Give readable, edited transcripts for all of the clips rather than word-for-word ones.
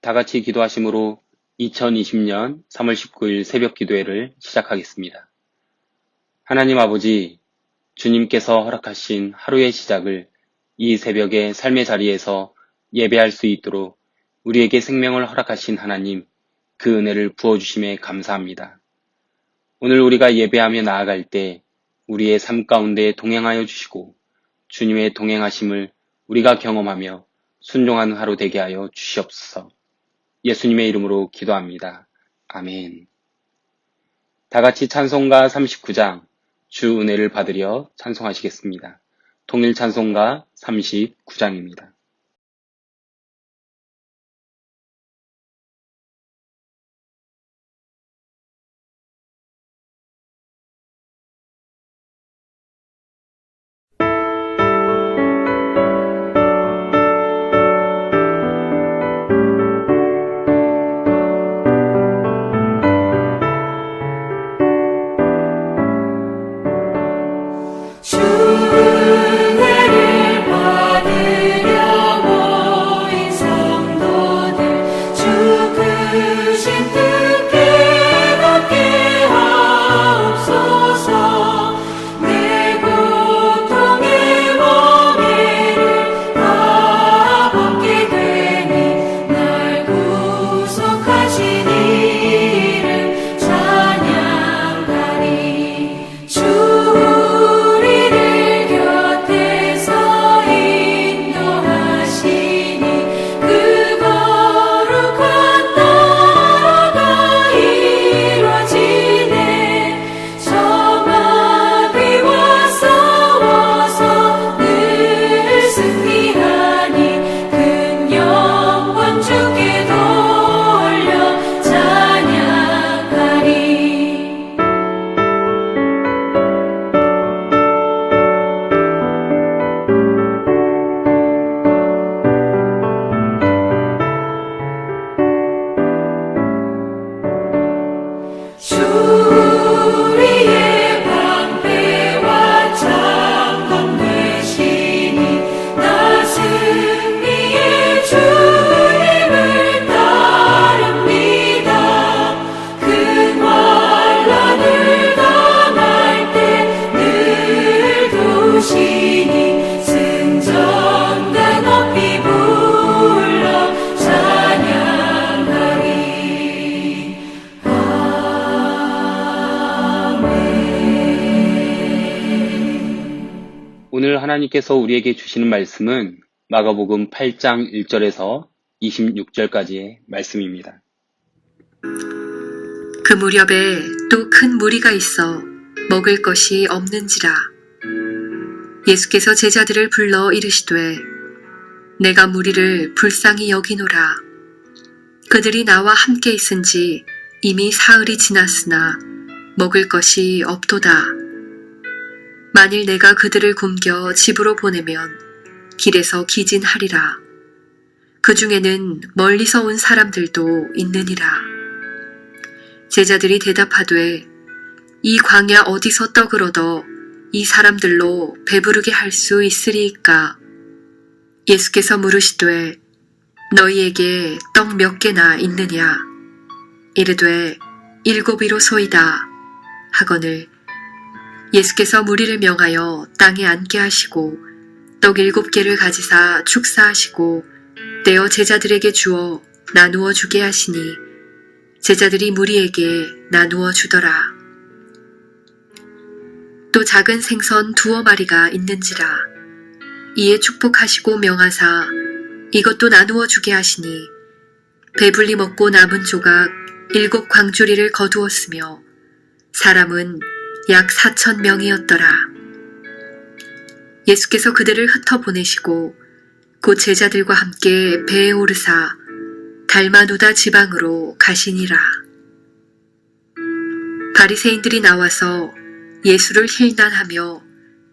다 같이 기도하심으로 2020년 3월 19일 새벽 기도회를 시작하겠습니다. 하나님 아버지, 주님께서 허락하신 하루의 시작을 이 새벽의 삶의 자리에서 예배할 수 있도록 우리에게 생명을 허락하신 하나님, 그 은혜를 부어주심에 감사합니다. 오늘 우리가 예배하며 나아갈 때 우리의 삶 가운데 동행하여 주시고 주님의 동행하심을 우리가 경험하며 순종하는 하루 되게 하여 주시옵소서. 예수님의 이름으로 기도합니다. 아멘. 다 같이 찬송가 39장 주 은혜를 받으려 찬송하시겠습니다. 통일 찬송가 39장입니다. 오늘 하나님께서 우리에게 주시는 말씀은 마가복음 8장 1절에서 26절까지의 말씀입니다. 그 무렵에 또 큰 무리가 있어 먹을 것이 없는지라. 예수께서 제자들을 불러 이르시되 내가 무리를 불쌍히 여기노라. 그들이 나와 함께 있은지 이미 사흘이 지났으나 먹을 것이 없도다. 만일 내가 그들을 굶겨 집으로 보내면 길에서 기진하리라. 그 중에는 멀리서 온 사람들도 있느니라. 제자들이 대답하되 이 광야 어디서 떡을 얻어 이 사람들로 배부르게 할 수 있으리이까? 예수께서 물으시되 너희에게 떡 몇 개나 있느냐? 이르되 7이로소이다 하거늘 예수께서 무리를 명하여 땅에 앉게 하시고 떡 7개를 가지사 축사하시고 떼어 제자들에게 주어 나누어 주게 하시니 제자들이 무리에게 나누어 주더라. 또 작은 생선 2마리가 있는지라. 이에 축복하시고 명하사 이것도 나누어 주게 하시니 배불리 먹고 남은 조각 7광주리를 거두었으며 사람은 약 4,000명이었더라. 예수께서 그들을 흩어보내시고 곧 제자들과 함께 배에 오르사 달마누다 지방으로 가시니라. 바리새인들이 나와서 예수를 힐난하며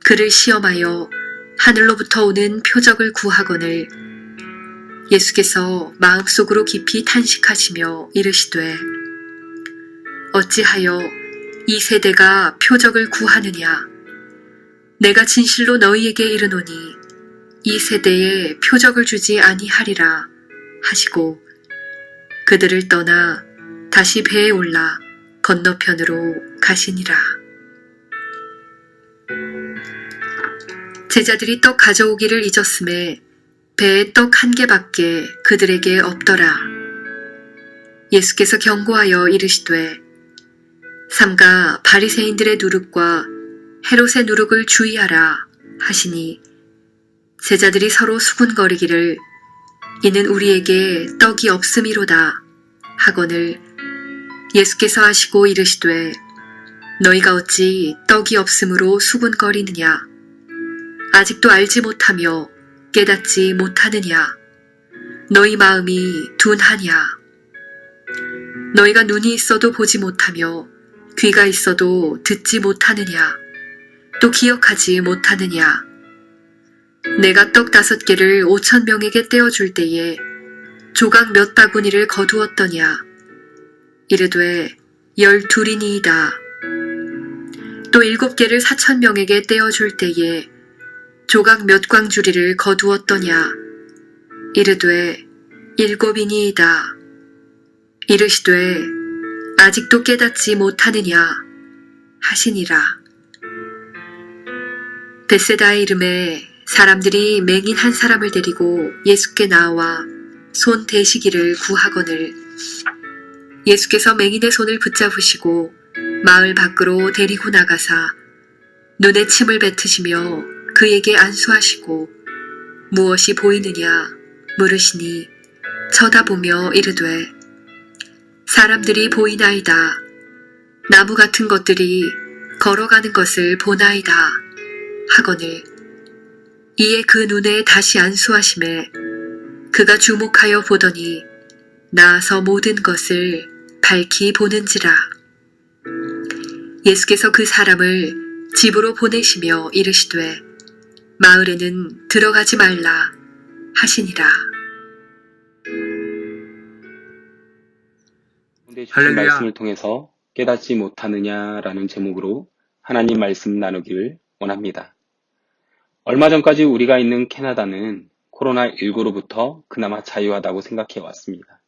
그를 시험하여 하늘로부터 오는 표적을 구하거늘 예수께서 마음속으로 깊이 탄식하시며 이르시되 어찌하여 이 세대가 표적을 구하느냐? 내가 진실로 너희에게 이르노니 이 세대에 표적을 주지 아니하리라 하시고 그들을 떠나 다시 배에 올라 건너편으로 가시니라. 제자들이 떡 가져오기를 잊었음에 배에 떡 1개밖에 그들에게 없더라. 예수께서 경고하여 이르시되 삼가 바리새인들의 누룩과 헤롯의 누룩을 주의하라 하시니 제자들이 서로 수군거리기를 이는 우리에게 떡이 없음이로다 하거늘 예수께서 하시고 이르시되 너희가 어찌 떡이 없음으로 수군거리느냐 아직도 알지 못하며 깨닫지 못하느냐 너희 마음이 둔하냐 너희가 눈이 있어도 보지 못하며 귀가 있어도 듣지 못하느냐 또 기억하지 못하느냐 내가 떡 5개를 5,000명에게 떼어줄 때에 조각 몇 바구니를 거두었더냐 이르되 12이니이다 또 7개를 4,000명에게 떼어줄 때에 조각 몇 광주리를 거두었더냐 이르되 7이니이다 이르시되 아직도 깨닫지 못하느냐 하시니라. 벳세다의 이름에 사람들이 맹인 한 사람을 데리고 예수께 나와 손 대시기를 구하거늘 예수께서 맹인의 손을 붙잡으시고 마을 밖으로 데리고 나가사 눈에 침을 뱉으시며 그에게 안수하시고 무엇이 보이느냐 물으시니 쳐다보며 이르되 사람들이 보이나이다. 나무 같은 것들이 걸어가는 것을 보나이다. 하거늘 이에 그 눈에 다시 안수하심에 그가 주목하여 보더니 나아서 모든 것을 밝히 보는지라. 예수께서 그 사람을 집으로 보내시며 이르시되 마을에는 들어가지 말라 하시니라. 오늘 주신 할렐루야. 말씀을 통해서 깨닫지 못하느냐라는 제목으로 하나님 말씀 나누기를 원합니다. 얼마 전까지 우리가 있는 캐나다는 코로나19로부터 그나마 자유하다고 생각해 왔습니다.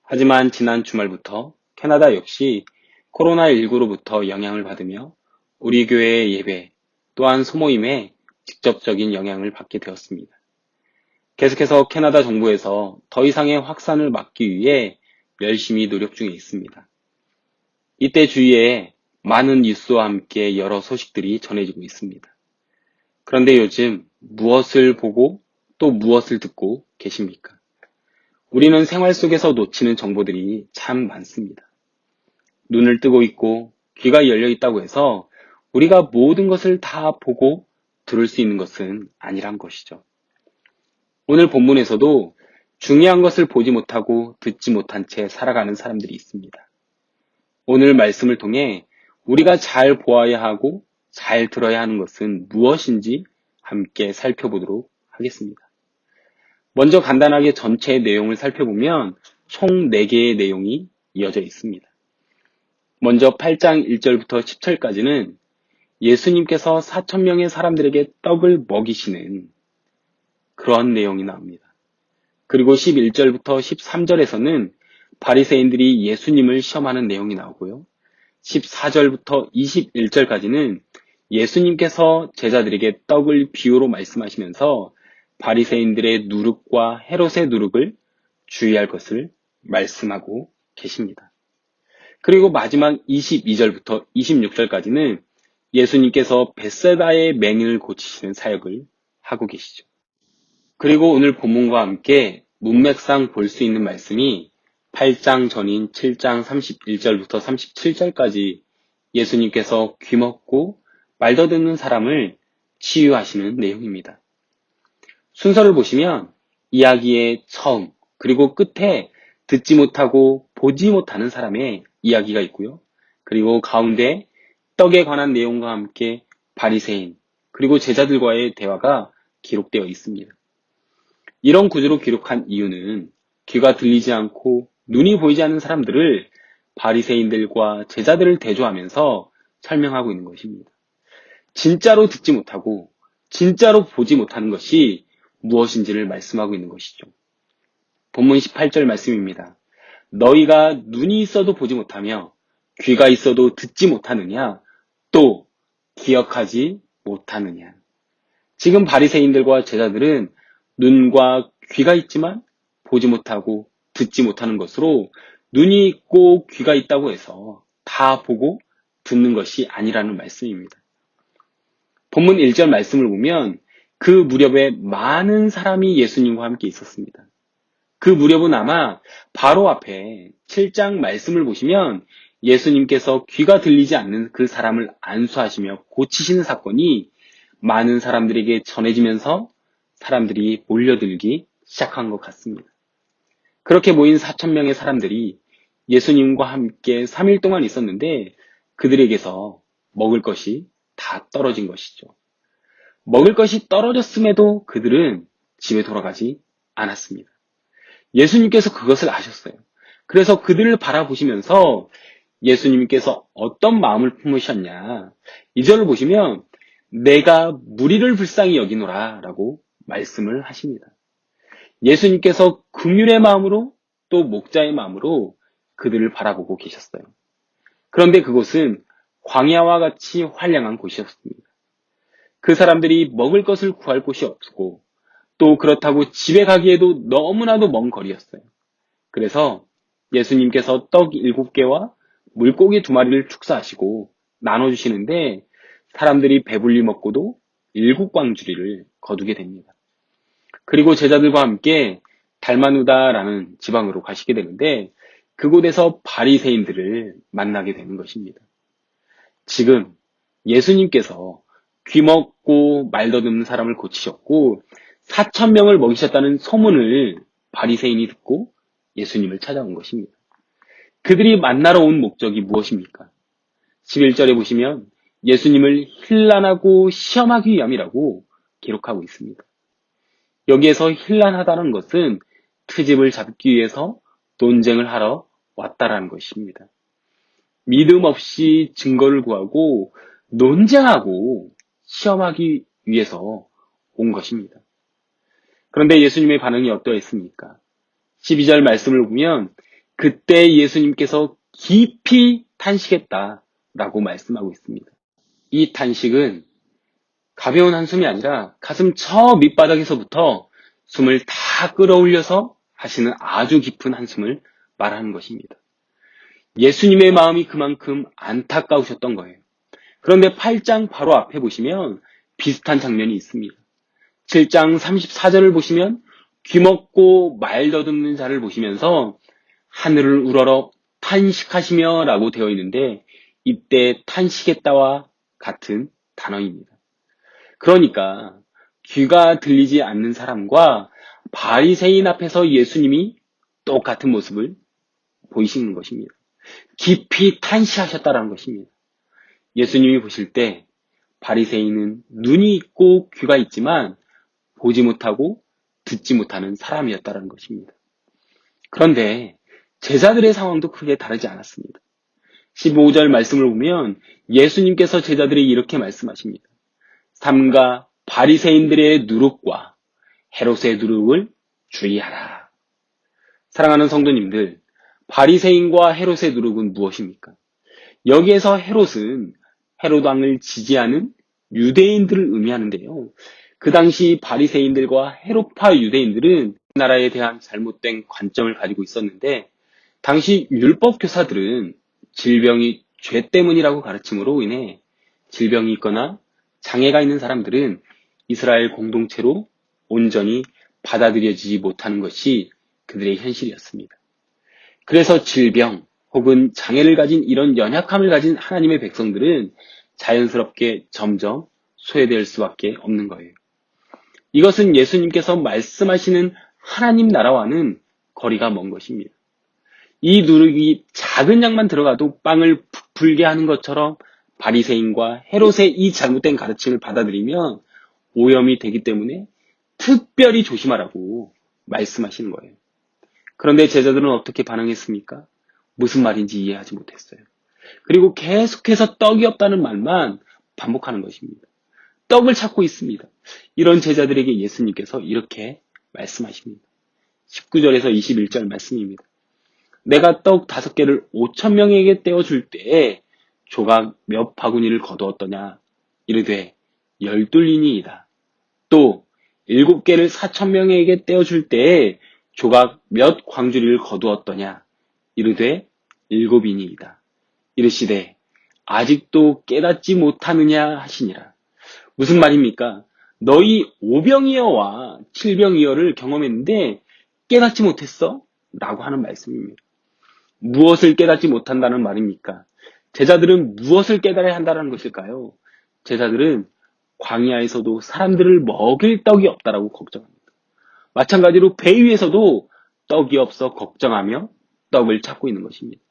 하지만 지난 주말부터 캐나다 역시 코로나19로부터 영향을 받으며 우리 교회의 예배 또한 소모임에 직접적인 영향을 받게 되었습니다. 계속해서 캐나다 정부에서 더 이상의 확산을 막기 위해 열심히 노력 중에 있습니다. 이때 주위에 많은 뉴스와 함께 여러 소식들이 전해지고 있습니다. 그런데 요즘 무엇을 보고 또 무엇을 듣고 계십니까? 우리는 생활 속에서 놓치는 정보들이 참 많습니다. 눈을 뜨고 있고 귀가 열려 있다고 해서 우리가 모든 것을 다 보고 들을 수 있는 것은 아니란 것이죠. 오늘 본문에서도 중요한 것을 보지 못하고 듣지 못한 채 살아가는 사람들이 있습니다. 오늘 말씀을 통해 우리가 잘 보아야 하고 잘 들어야 하는 것은 무엇인지 함께 살펴보도록 하겠습니다. 먼저 간단하게 전체의 내용을 살펴보면 총 4개의 내용이 이어져 있습니다. 먼저 8장 1절부터 10절까지는 예수님께서 4,000명의 사람들에게 떡을 먹이시는 그런 내용이 나옵니다. 그리고 11절부터 13절에서는 바리새인들이 예수님을 시험하는 내용이 나오고요. 14절부터 21절까지는 예수님께서 제자들에게 떡을 비유로 말씀하시면서 바리새인들의 누룩과 헤롯의 누룩을 주의할 것을 말씀하고 계십니다. 그리고 마지막 22절부터 26절까지는 예수님께서 벳세다의 맹인을 고치시는 사역을 하고 계시죠. 그리고 오늘 본문과 함께 문맥상 볼 수 있는 말씀이 8장 전인 7장 31절부터 37절까지 예수님께서 귀먹고 말더 듣는 사람을 치유하시는 내용입니다. 순서를 보시면 이야기의 처음 그리고 끝에 듣지 못하고 보지 못하는 사람의 이야기가 있고요. 그리고 가운데 떡에 관한 내용과 함께 바리새인 그리고 제자들과의 대화가 기록되어 있습니다. 이런 구조로 기록한 이유는 귀가 들리지 않고 눈이 보이지 않는 사람들을 바리새인들과 제자들을 대조하면서 설명하고 있는 것입니다. 진짜로 듣지 못하고 진짜로 보지 못하는 것이 무엇인지를 말씀하고 있는 것이죠. 본문 18절 말씀입니다. 너희가 눈이 있어도 보지 못하며 귀가 있어도 듣지 못하느냐? 또 기억하지 못하느냐? 지금 바리새인들과 제자들은 눈과 귀가 있지만 보지 못하고 듣지 못하는 것으로 눈이 있고 귀가 있다고 해서 다 보고 듣는 것이 아니라는 말씀입니다. 본문 1절 말씀을 보면 그 무렵에 많은 사람이 예수님과 함께 있었습니다. 그 무렵은 아마 바로 앞에 7장 말씀을 보시면 예수님께서 귀가 들리지 않는 그 사람을 안수하시며 고치시는 사건이 많은 사람들에게 전해지면서 사람들이 몰려들기 시작한 것 같습니다. 그렇게 모인 4,000명의 사람들이 예수님과 함께 3일 동안 있었는데 그들에게서 먹을 것이 다 떨어진 것이죠. 먹을 것이 떨어졌음에도 그들은 집에 돌아가지 않았습니다. 예수님께서 그것을 아셨어요. 그래서 그들을 바라보시면서 예수님께서 어떤 마음을 품으셨냐. 2절을 보시면 내가 무리를 불쌍히 여기노라 라고 말씀을 하십니다. 예수님께서 긍휼의 마음으로 또 목자의 마음으로 그들을 바라보고 계셨어요. 그런데 그곳은 광야와 같이 황량한 곳이었습니다. 그 사람들이 먹을 것을 구할 곳이 없고 또 그렇다고 집에 가기에도 너무나도 먼 거리였어요. 그래서 예수님께서 떡 7개와 물고기 2마리를 축사하시고 나눠주시는데 사람들이 배불리 먹고도 7광주리를 거두게 됩니다. 그리고 제자들과 함께 달마누다라는 지방으로 가시게 되는데 그곳에서 바리새인들을 만나게 되는 것입니다. 지금 예수님께서 귀먹고 말 더듬는 사람을 고치셨고 4,000명을 먹이셨다는 소문을 바리새인이 듣고 예수님을 찾아온 것입니다. 그들이 만나러 온 목적이 무엇입니까? 11절에 보시면 예수님을 힐난하고 시험하기 위함이라고 기록하고 있습니다. 여기에서 힐난하다는 것은 트집을 잡기 위해서 논쟁을 하러 왔다라는 것입니다. 믿음 없이 증거를 구하고 논쟁하고 시험하기 위해서 온 것입니다. 그런데 예수님의 반응이 어떠했습니까? 12절 말씀을 보면 그때 예수님께서 깊이 탄식했다라고 말씀하고 있습니다. 이 탄식은 가벼운 한숨이 아니라 가슴 저 밑바닥에서부터 숨을 다 끌어올려서 하시는 아주 깊은 한숨을 말하는 것입니다. 예수님의 마음이 그만큼 안타까우셨던 거예요. 그런데 8장 바로 앞에 보시면 비슷한 장면이 있습니다. 7장 34절을 보시면 귀먹고 말 더듬는 자를 보시면서 하늘을 우러러 탄식하시며 라고 되어 있는데 이때 탄식했다와 같은 단어입니다. 그러니까 귀가 들리지 않는 사람과 바리새인 앞에서 예수님이 똑같은 모습을 보이시는 것입니다. 깊이 탄식하셨다는 것입니다. 예수님이 보실 때 바리새인은 눈이 있고 귀가 있지만 보지 못하고 듣지 못하는 사람이었다는 것입니다. 그런데 제자들의 상황도 크게 다르지 않았습니다. 15절 말씀을 보면 예수님께서 제자들이 이렇게 말씀하십니다. 삼가 바리새인들의 누룩과 헤롯의 누룩을 주의하라. 사랑하는 성도님들, 바리새인과 헤롯의 누룩은 무엇입니까? 여기에서 헤롯은 헤롯 왕을 지지하는 유대인들을 의미하는데요. 그 당시 바리새인들과 헤롯파 유대인들은 나라에 대한 잘못된 관점을 가지고 있었는데 당시 율법 교사들은 질병이 죄 때문이라고 가르침으로 인해 질병이 있거나 장애가 있는 사람들은 이스라엘 공동체로 온전히 받아들여지지 못하는 것이 그들의 현실이었습니다. 그래서 질병 혹은 장애를 가진 이런 연약함을 가진 하나님의 백성들은 자연스럽게 점점 소외될 수밖에 없는 거예요. 이것은 예수님께서 말씀하시는 하나님 나라와는 거리가 먼 것입니다. 이 누룩이 작은 양만 들어가도 빵을 부풀게 하는 것처럼 바리새인과 헤롯의 이 잘못된 가르침을 받아들이면 오염이 되기 때문에 특별히 조심하라고 말씀하시는 거예요. 그런데 제자들은 어떻게 반응했습니까? 무슨 말인지 이해하지 못했어요. 그리고 계속해서 떡이 없다는 말만 반복하는 것입니다. 떡을 찾고 있습니다. 이런 제자들에게 예수님께서 이렇게 말씀하십니다. 19절에서 21절 말씀입니다. 내가 떡 5개를 5,000명에게 떼어줄 때에 조각 몇 바구니를 거두었더냐? 이르되 12리니이다. 또 7개를 4,000명에게 떼어줄 때에 조각 몇 광주리를 거두었더냐? 이르되 7이니이다. 이르시되 아직도 깨닫지 못하느냐 하시니라. 무슨 말입니까? 너희 5병이어와 7병이어를 경험했는데 깨닫지 못했어? 라고 하는 말씀입니다. 무엇을 깨닫지 못한다는 말입니까? 제자들은 무엇을 깨달아야 한다는 것일까요? 제자들은 광야에서도 사람들을 먹일 떡이 없다라고 걱정합니다. 마찬가지로 배 위에서도 떡이 없어 걱정하며 떡을 찾고 있는 것입니다.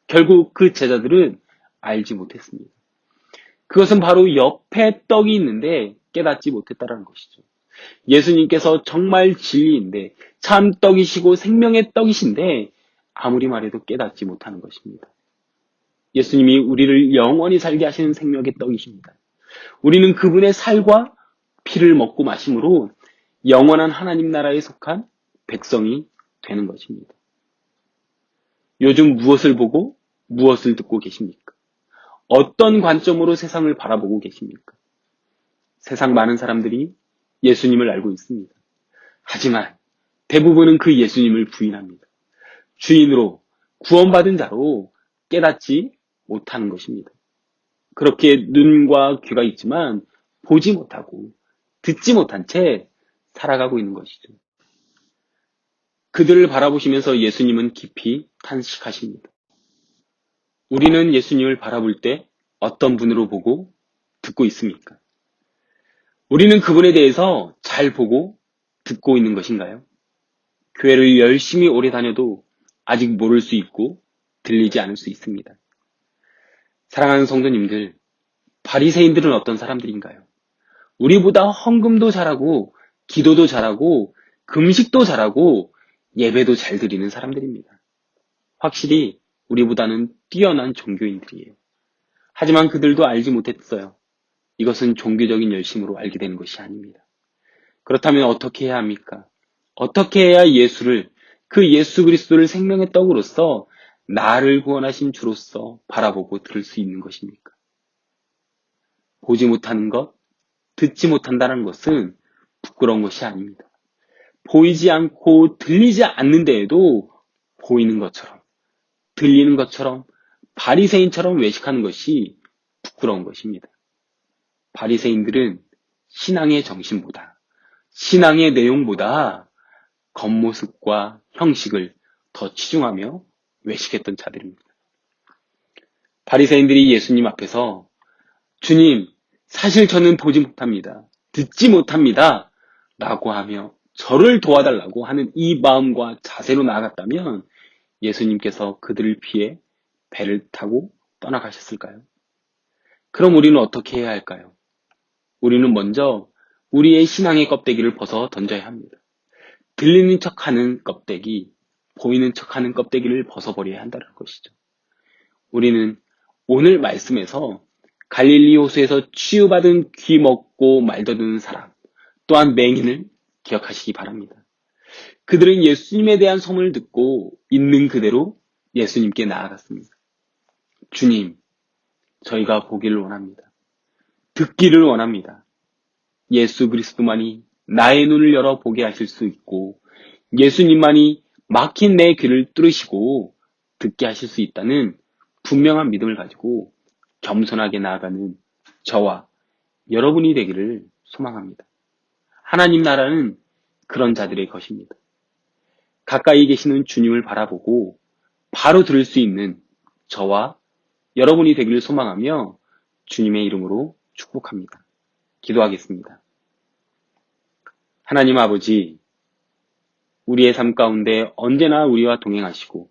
결국 그 제자들은 알지 못했습니다. 그것은 바로 옆에 떡이 있는데 깨닫지 못했다는 것이죠. 예수님께서 정말 진리인데 참 떡이시고 생명의 떡이신데 아무리 말해도 깨닫지 못하는 것입니다. 예수님이 우리를 영원히 살게 하시는 생명의 떡이십니다. 우리는 그분의 살과 피를 먹고 마심으로 영원한 하나님 나라에 속한 백성이 되는 것입니다. 요즘 무엇을 보고 무엇을 듣고 계십니까? 어떤 관점으로 세상을 바라보고 계십니까? 세상 많은 사람들이 예수님을 알고 있습니다. 하지만 대부분은 그 예수님을 부인합니다. 주인으로 구원받은 자로 깨닫지 못하는 것입니다. 그렇게 눈과 귀가 있지만 보지 못하고 듣지 못한 채 살아가고 있는 것이죠. 그들을 바라보시면서 예수님은 깊이 탄식하십니다. 우리는 예수님을 바라볼 때 어떤 분으로 보고 듣고 있습니까? 우리는 그분에 대해서 잘 보고 듣고 있는 것인가요? 교회를 열심히 오래 다녀도 아직 모를 수 있고 들리지 않을 수 있습니다. 사랑하는 성도님들, 바리새인들은 어떤 사람들인가요? 우리보다 헌금도 잘하고 기도도 잘하고 금식도 잘하고 예배도 잘 드리는 사람들입니다. 확실히 우리보다는 뛰어난 종교인들이에요. 하지만 그들도 알지 못했어요. 이것은 종교적인 열심으로 알게 되는 것이 아닙니다. 그렇다면 어떻게 해야 합니까? 어떻게 해야 예수를, 그 예수 그리스도를 생명의 떡으로서 나를 구원하신 주로서 바라보고 들을 수 있는 것입니까? 보지 못하는 것, 듣지 못한다는 것은 부끄러운 것이 아닙니다. 보이지 않고 들리지 않는 데에도 보이는 것처럼, 들리는 것처럼, 바리새인처럼 외식하는 것이 부끄러운 것입니다. 바리새인들은 신앙의 정신보다, 신앙의 내용보다 겉모습과 형식을 더 치중하며 외식했던 자들입니다. 바리새인들이 예수님 앞에서 주님, 사실 저는 보지 못합니다. 듣지 못합니다. 라고 하며 저를 도와달라고 하는 이 마음과 자세로 나아갔다면 예수님께서 그들을 피해 배를 타고 떠나가셨을까요? 그럼 우리는 어떻게 해야 할까요? 우리는 먼저 우리의 신앙의 껍데기를 벗어 던져야 합니다. 들리는 척하는 껍데기, 보이는 척하는 껍데기를 벗어버려야 한다는 것이죠. 우리는 오늘 말씀에서 갈릴리 호수에서 치유받은 귀 먹고 말 더듬는 사람, 또한 맹인을 기억하시기 바랍니다. 그들은 예수님에 대한 소문을 듣고 있는 그대로 예수님께 나아갔습니다. 주님, 저희가 보기를 원합니다. 듣기를 원합니다. 예수 그리스도만이 나의 눈을 열어 보게 하실 수 있고 예수님만이 막힌 내 귀를 뚫으시고 듣게 하실 수 있다는 분명한 믿음을 가지고 겸손하게 나아가는 저와 여러분이 되기를 소망합니다. 하나님 나라는 그런 자들의 것입니다. 가까이 계시는 주님을 바라보고 바로 들을 수 있는 저와 여러분이 되기를 소망하며 주님의 이름으로 축복합니다. 기도하겠습니다. 하나님 아버지, 우리의 삶 가운데 언제나 우리와 동행하시고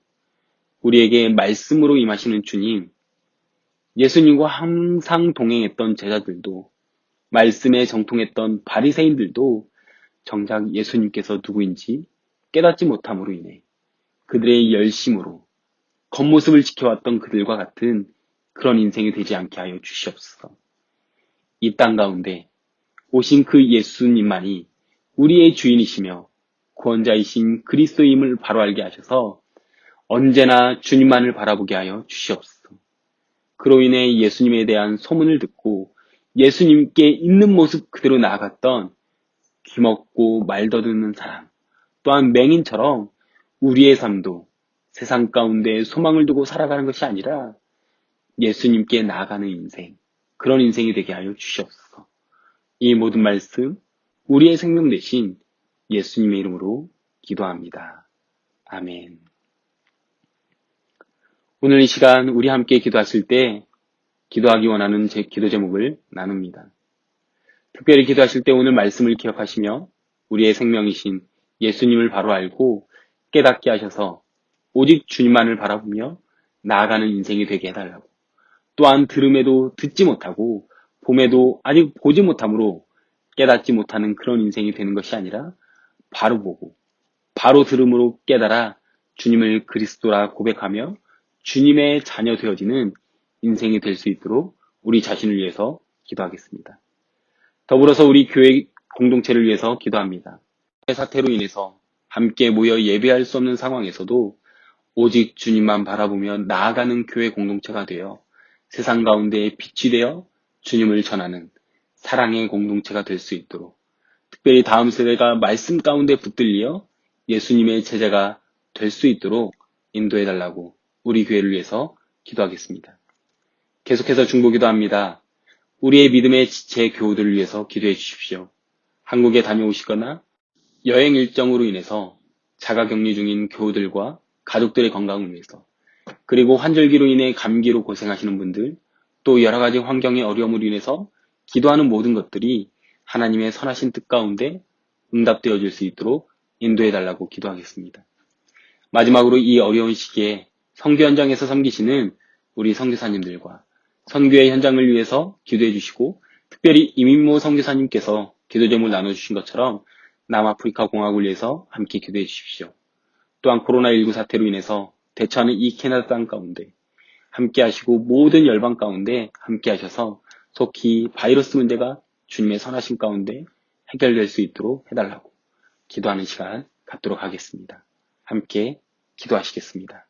우리에게 말씀으로 임하시는 주님, 예수님과 항상 동행했던 제자들도, 말씀에 정통했던 바리새인들도 정작 예수님께서 누구인지 깨닫지 못함으로 인해 그들의 열심으로 겉모습을 지켜왔던 그들과 같은 그런 인생이 되지 않게 하여 주시옵소서. 이 땅 가운데 오신 그 예수님만이 우리의 주인이시며 구원자이신 그리스도임을 바로 알게 하셔서 언제나 주님만을 바라보게 하여 주시옵소서. 그로 인해 예수님에 대한 소문을 듣고 예수님께 있는 모습 그대로 나아갔던 귀먹고 말 더듬는 사람, 또한 맹인처럼 우리의 삶도 세상 가운데 소망을 두고 살아가는 것이 아니라 예수님께 나아가는 인생, 그런 인생이 되게 하여 주시옵소서. 이 모든 말씀, 우리의 생명 대신 예수님의 이름으로 기도합니다. 아멘. 오늘 이 시간 우리 함께 기도하실 때 기도하기 원하는 제 기도 제목을 나눕니다. 특별히 기도하실 때 오늘 말씀을 기억하시며 우리의 생명이신 예수님을 바로 알고 깨닫게 하셔서 오직 주님만을 바라보며 나아가는 인생이 되게 해달라고, 또한 들음에도 듣지 못하고 봄에도 아직 보지 못함으로 깨닫지 못하는 그런 인생이 되는 것이 아니라 바로 보고 바로 들음으로 깨달아 주님을 그리스도라 고백하며 주님의 자녀 되어지는 인생이 될 수 있도록 우리 자신을 위해서 기도하겠습니다. 더불어서 우리 교회 공동체를 위해서 기도합니다. 사태로 인해서 함께 모여 예배할 수 없는 상황에서도 오직 주님만 바라보며 나아가는 교회 공동체가 되어 세상 가운데 빛이 되어 주님을 전하는 사랑의 공동체가 될 수 있도록, 특별히 다음 세대가 말씀 가운데 붙들려 예수님의 제자가 될 수 있도록 인도해달라고 우리 교회를 위해서 기도하겠습니다. 계속해서 중보기도합니다. 우리의 믿음의 지체 교우들을 위해서 기도해 주십시오. 한국에 다녀오시거나 여행 일정으로 인해서 자가격리 중인 교우들과 가족들의 건강을 위해서, 그리고 환절기로 인해 감기로 고생하시는 분들, 또 여러 가지 환경의 어려움으로 인해서 기도하는 모든 것들이 하나님의 선하신 뜻 가운데 응답되어질 수 있도록 인도해달라고 기도하겠습니다. 마지막으로 이 어려운 시기에 선교 현장에서 섬기시는 우리 선교사님들과 선교의 현장을 위해서 기도해 주시고, 특별히 이민모 선교사님께서 기도 제목을 나눠주신 것처럼 남아프리카 공화국을 위해서 함께 기도해 주십시오. 또한 코로나19 사태로 인해서 대처하는 이 캐나다 땅 가운데 함께 하시고 모든 열방 가운데 함께 하셔서 속히 바이러스 문제가 주님의 선하신 가운데 해결될 수 있도록 해달라고 기도하는 시간 갖도록 하겠습니다. 함께 기도하시겠습니다.